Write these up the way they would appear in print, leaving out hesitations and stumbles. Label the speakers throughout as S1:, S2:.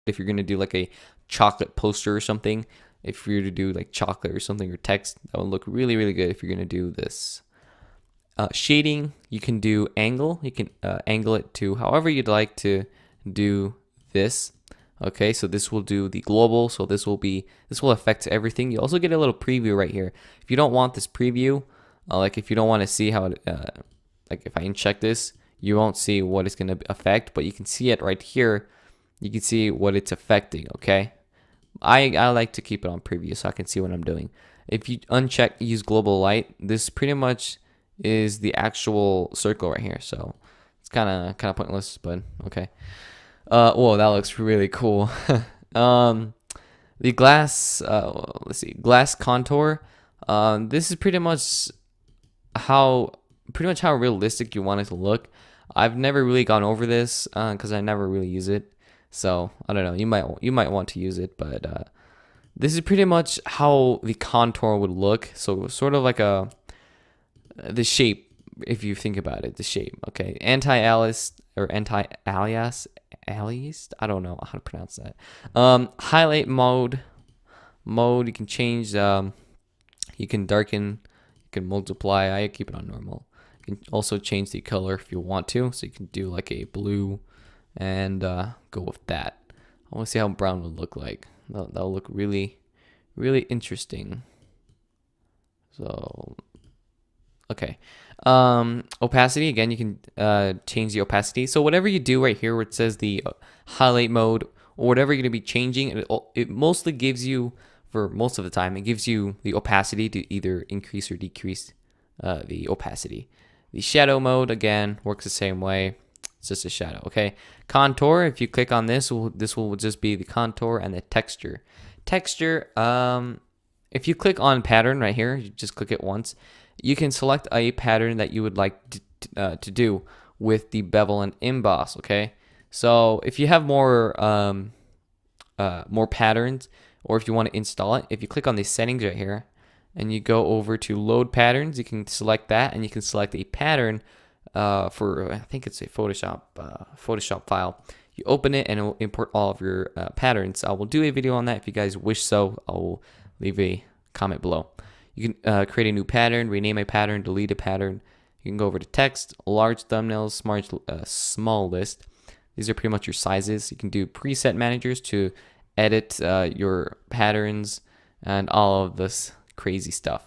S1: if you're gonna do like a chocolate poster or something. If you're to do like chocolate or something or text, that would look really, really good if you're gonna do this. Shading, you can do angle. You can angle it to however you'd like to do this. Okay, so this will do the global. So this will affect everything. You also get a little preview right here. If you don't want this preview, like if you don't want to see how it, like if I uncheck this, you won't see what it's gonna affect, but you can see it right here. You can see what it's affecting. Okay, I like to keep it on preview so I can see what I'm doing. If you uncheck use global light, this pretty much is the actual circle right here. So it's kind of pointless, but okay. Whoa, that looks really cool. The glass, let's see, glass contour. This is pretty much how realistic you want it to look. I've never really gone over this because I never really use it. So I don't know. You might want to use it, but this is pretty much how the contour would look. So sort of like the shape, if you think about it, the shape. Okay, anti-alias or anti-alias, I don't know how to pronounce that. Highlight mode. You can change. You can darken. You can multiply. I keep it on normal. You can also change the color if you want to. So you can do like a blue, and go with that. I want to see how brown would look like. That'll look really, really interesting. So. Okay. Opacity, again, you can change the opacity. So whatever you do right here where it says the highlight mode or whatever you're going to be changing, it mostly gives you, for most of the time, it gives you the opacity to either increase or decrease the opacity. The shadow mode, again, works the same way. It's just a shadow, okay? Contour, if you click on this, this will just be the contour and the texture. Texture, if you click on pattern right here, you just click it once, you can select a pattern that you would like to do with the bevel and emboss, okay? So if you have more patterns, or if you want to install it, if you click on the settings right here and you go over to load patterns, you can select that, and you can select a pattern for, I think it's a Photoshop file. You open it and it will import all of your patterns. I will do a video on that if you guys wish so. I will leave a comment below. You can create a new pattern, rename a pattern, delete a pattern. You can go over to text, large thumbnails, small list. These are pretty much your sizes. You can do preset managers to edit your patterns and all of this crazy stuff.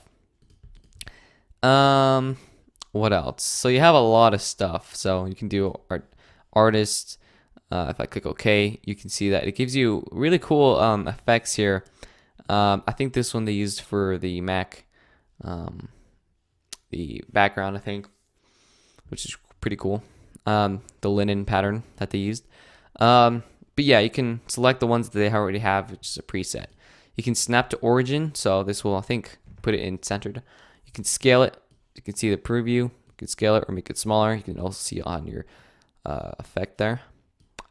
S1: What else? So you have a lot of stuff. So you can do artists. If I click OK, you can see that it gives you really cool effects here. I think this one they used for the Mac, the background, I think, which is pretty cool. The linen pattern that they used. But yeah, you can select the ones that they already have, which is a preset. You can snap to origin, so this will, I think, put it in centered. You can scale it. You can see the preview. You can scale it or make it smaller. You can also see it on your effect there.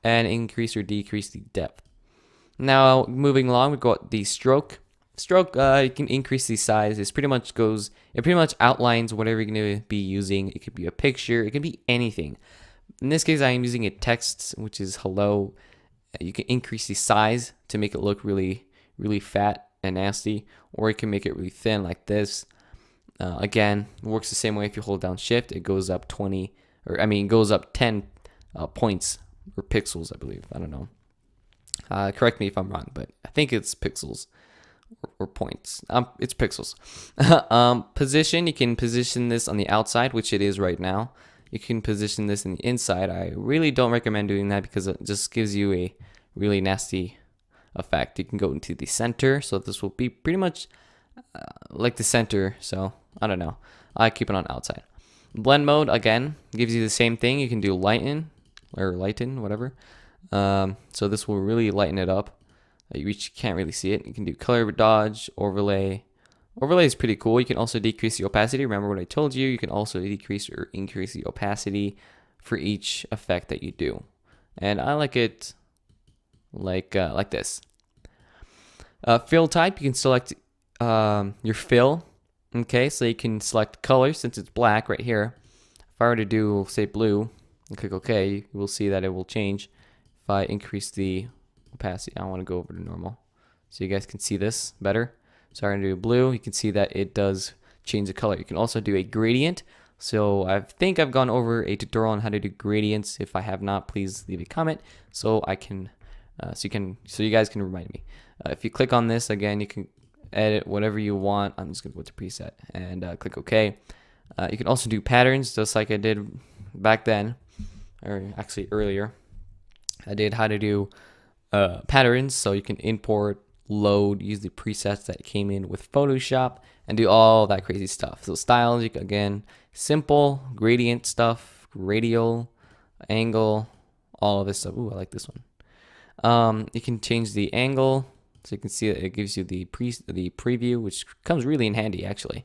S1: And increase or decrease the depth. Now, moving along, we got the stroke. Stroke, you can increase the size. It pretty much outlines whatever you're going to be using. It could be a picture. It could be anything. In this case, I am using a text, which is hello. You can increase the size to make it look really, really fat and nasty, or you can make it really thin like this. Again, it works the same way. If you hold down shift, it goes up 10 points or pixels, I believe. I don't know. Correct me if I'm wrong, but I think it's pixels or points. It's pixels. Position, you can position this on the outside, which it is right now. You can position this in the inside. I really don't recommend doing that because it just gives you a really nasty effect. You can go into the center, so this will be pretty much like the center. So I don't know. I keep it on outside. Blend mode, again, gives you the same thing. You can do lighten, whatever. So this will really lighten it up. You can't really see it. You can do color dodge, overlay. Overlay is pretty cool. You can also decrease the opacity. Remember what I told you. You can also decrease or increase the opacity for each effect that you do. And I like it like this. Fill type, you can select your fill. Okay, so you can select color since it's black right here. If I were to do, say, blue, and click OK, you will see that it will change. If I increase the opacity. I want to go over to normal so you guys can see this better. So I'm going to do blue. You can see that it does change the color. You can also do a gradient. So I think I've gone over a tutorial on how to do gradients. If I have not, please leave a comment so I can so you guys can remind me. If you click on this again, you can edit whatever you want. I'm just gonna go to preset and click OK. You can also do patterns just like I did back then, or actually earlier. I did how to do patterns, so you can import, load, use the presets that came in with Photoshop, and do all that crazy stuff. So styles, you can, again, simple gradient stuff, radial, angle, all of this stuff. Ooh, I like this one. You can change the angle, so you can see that it gives you the preview, which comes really in handy actually.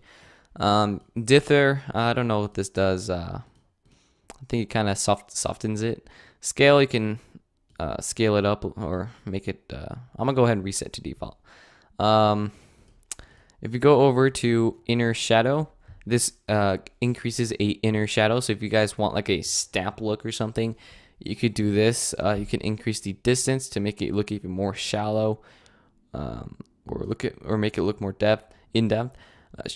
S1: Dither, I don't know what this does. I think it kind of softens it. Scale, you can scale it up or make it. I'm gonna go ahead and reset to default. If you go over to inner shadow, this increases a inner shadow. So if you guys want like a stamp look or something, you could do this. You can increase the distance to make it look even more shallow, or make it look more in depth.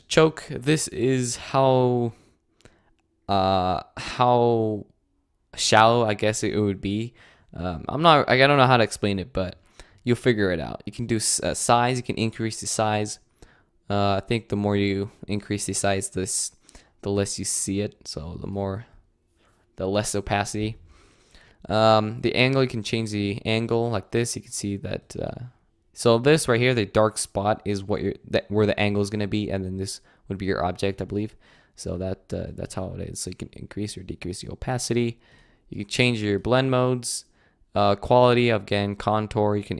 S1: Choke. This is how shallow I guess it would be. I don't know how to explain it, but you'll figure it out. You can do size. You can increase the size. I think the more you increase the size, the less you see it. So the less opacity. The angle, you can change the angle like this. You can see that. So this right here, the dark spot is where the angle is going to be, and then this would be your object, I believe. So that's how it is. So you can increase or decrease the opacity. You can change your blend modes, quality, again, contour. You can